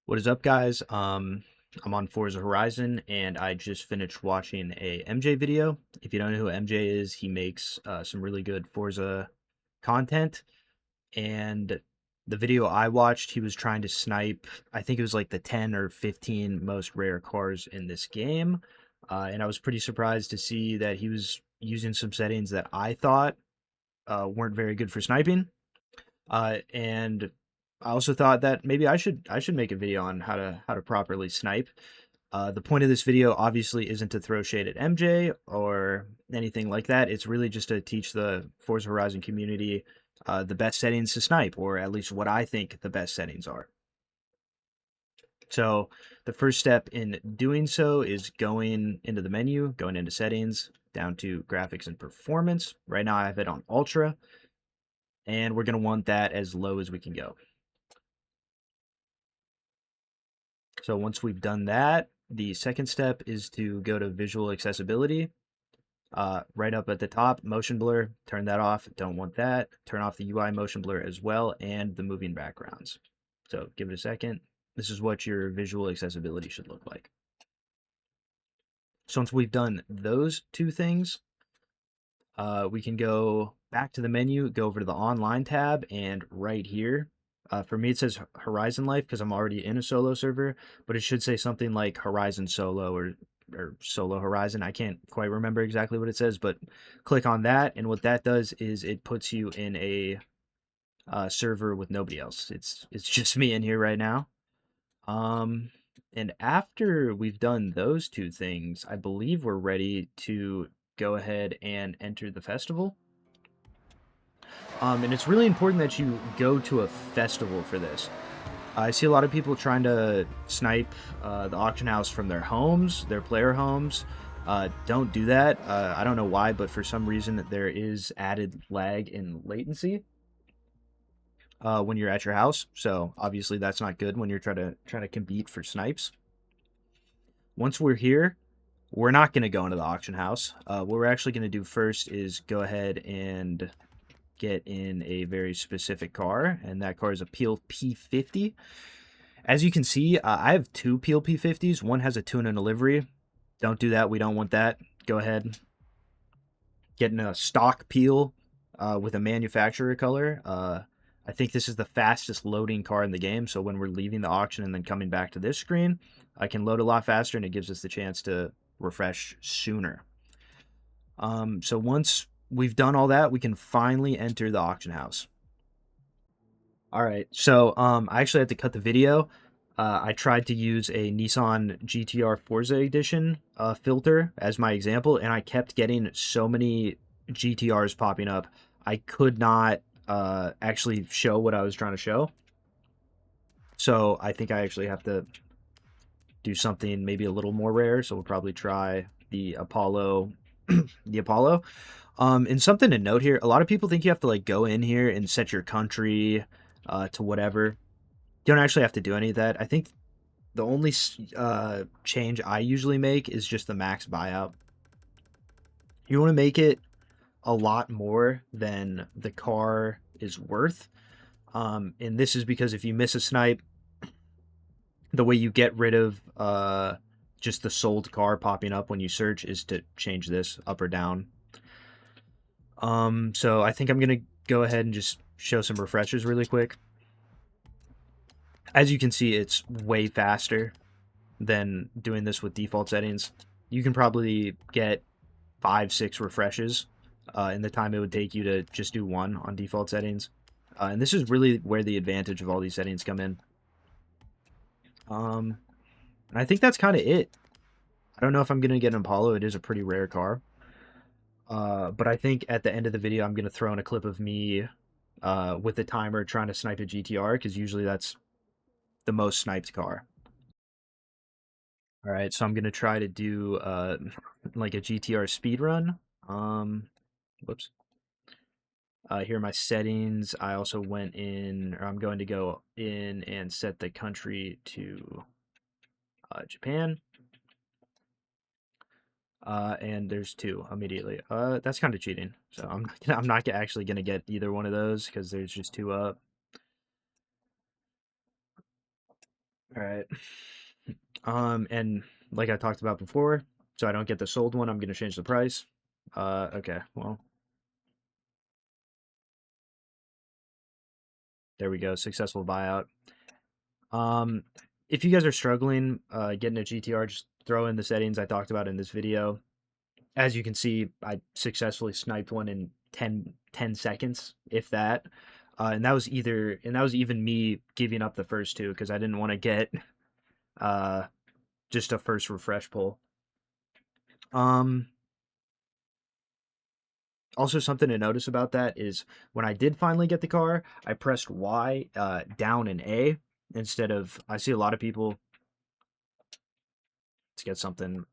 What is up, guys? I'm on Forza Horizon, and I just finished watching a MJ video. If you don't know who MJ is, he makes some really good Forza content. And the video I watched, he was trying to snipe, I think it was like the 10 or 15 most rare cars in this game. And I was pretty surprised to see that he was using some settings that I thought weren't very good for sniping. And I also thought that maybe I should make a video on how to properly snipe. The point of this video obviously isn't to throw shade at MJ or anything like that. It's really just to teach the Forza Horizon community the best settings to snipe, or at least what I think the best settings are. So the first step in doing so is going into the menu, going into settings, down to graphics and performance. Right now I have it on ultra, and we're going to want that as low as we can go. So once we've done that, the second step is to go to visual accessibility. Right up at the top, motion blur, turn that off, don't want that. Turn off the UI motion blur as well, and the moving backgrounds. So give it a second. This is what your visual accessibility should look like. So once we've done those two things, we can go back to the menu, go over to the online tab, and right here, for me it says Horizon Life because I'm already in a solo server, but it should say something like Horizon Solo or Solo Horizon. I can't quite remember exactly what it says, but click on that, and what that does is it puts you in a server with nobody else. It's just me in here right now. Um, and after we've done those two things, I believe we're ready to go ahead and enter the festival. And it's really important that you go to a festival for this. I see a lot of people trying to snipe the auction house from their homes, their player homes. Don't do that. I don't know why, but for some reason there is added lag and latency when you're at your house. So obviously that's not good when you're trying to compete for snipes. Once we're here, we're not going to go into the auction house. What we're actually going to do first is go ahead and get in a very specific car, and that car is a Peel P50. As you can see, I have two Peel P50s. One has a tune and a livery. Don't do that. We don't want that. Go ahead. Get in a stock Peel with a manufacturer color. I think this is the fastest loading car in the game, so when we're leaving the auction and then coming back to this screen, I can load a lot faster, and it gives us the chance to refresh sooner. So once we've done all that, we can finally enter the auction house. All right, so I actually had to cut the video. I tried to use a Nissan GTR Forza Edition filter as my example, and I kept getting so many GTRs popping up. I could not actually show what I was trying to show. So I think I actually have to do something maybe a little more rare. So we'll probably try the Apollo. the Apollo. And something to note here, a lot of people think you have to like go in here and set your country to whatever. You don't actually have to do any of that. I think the only change I usually make is just the max buyout. You want to make it a lot more than the car is worth. And this is because if you miss a snipe, the way you get rid of just the sold car popping up when you search is to change this up or down. So I think I'm gonna go ahead and just show some refreshers really quick. As you can see, it's way faster than doing this with default settings. You can probably get 5-6 refreshes in the time it would take you to just do one on default settings. And this is really where the advantage of all these settings come in. And I think that's kind of it. I don't know if I'm going to get an Apollo. It is a pretty rare car. But I think at the end of the video, I'm going to throw in a clip of me with the timer trying to snipe a GTR, because usually that's the most sniped car. All right, so I'm going to try to do like a GTR speed run. Whoops. Here are my settings. I also went in, or I'm going to go in and set the country to Japan. And there's two immediately. That's kind of cheating. So I'm not actually gonna get either one of those because there's just two up. All right. And like I talked about before, so I don't get the sold one, I'm gonna change the price. Okay, well, there we go, successful buyout. Um, if you guys are struggling getting a GTR, just throw in the settings I talked about in this video. As you can see, I successfully sniped one in 10 seconds, if that. And that was even me giving up the first two because I didn't want to get uh, just a first refresh pull. Um, Also, something to notice about that is when I did finally get the car, I pressed Y down and A instead of. I see a lot of people. Let's get something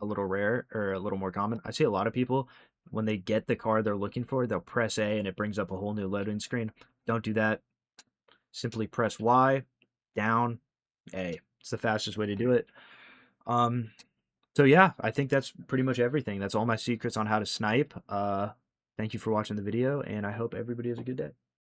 a little rare or a little more common. I see a lot of people when they get the car they're looking for, they'll press A and it brings up a whole new loading screen. Don't do that. Simply press Y, down, A. It's the fastest way to do it. Um, so yeah, I think that's pretty much everything. That's all my secrets on how to snipe. Thank you for watching the video, and I hope everybody has a good day.